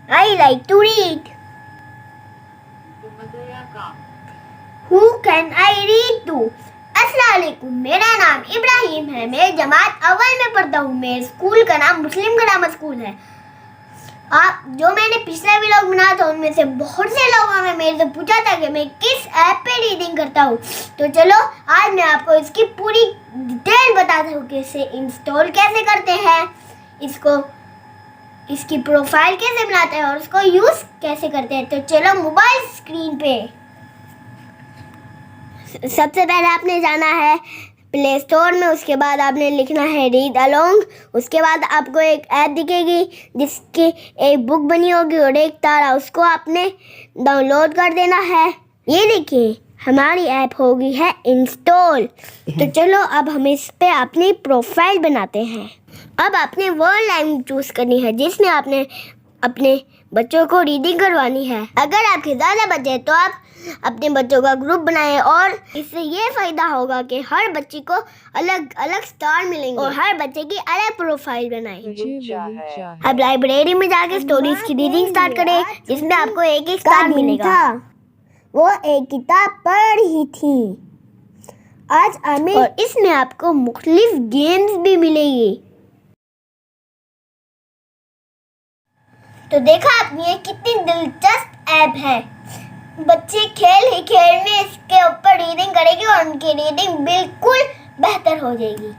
I like to read. Who can I read to? अस्सलाम वालेकुम, मेरा नाम इब्राहिम है। मैं जमात अव्वल में पढ़ता हूँ। मेरे स्कूल का नाम मुस्लिम ग्रामर स्कूल है। आप जो मैंने पिछला व्लॉग बनाया था उनमें से बहुत से लोगों ने मेरे से पूछा था कि मैं किस ऐप पे रीडिंग करता हूँ। तो चलो आज मैं आपको इसकी पूरी डिटेल बताता हूँ कि इसे इंस्टॉल कैसे करते हैं, इसकी प्रोफाइल कैसे बनाते हैं और उसको यूज़ कैसे करते हैं। तो चलो मोबाइल स्क्रीन पे सबसे पहले आपने जाना है प्ले स्टोर में। उसके बाद आपने लिखना है रीड अलोंग। उसके बाद आपको एक ऐप दिखेगी जिसकी एक बुक बनी होगी और एक तारा, उसको आपने डाउनलोड कर देना है। ये देखिए हमारी ऐप हो गई है इंस्टॉल। तो चलो अब हम इस पे अपनी प्रोफाइल बनाते हैं। अब आपने वो लैंग्वेज चूज़ करनी है जिसमें आपने अपने बच्चों को रीडिंग करवानी है। अगर आपके ज़्यादा बच्चे हैं तो आप अपने बच्चों का ग्रुप बनाएं और इससे ये फ़ायदा होगा कि हर बच्चे को अलग अलग स्टार मिलेंगे और हर बच्चे की अलग प्रोफाइल बनाएं। अब लाइब्रेरी में जाके स्टोरीज की रीडिंग स्टार्ट करें जिसमें आपको एक एक स्टार मिलेगा। वो एक किताब पढ़ ही थी आज आमिर, और इसमें आपको मुख्तलिफ गेम्स भी मिलेंगे। तो देखा आपने ये कितनी दिलचस्प ऐप है। बच्चे खेल ही खेल में इसके ऊपर रीडिंग करेंगे और उनकी रीडिंग बिल्कुल बेहतर हो जाएगी।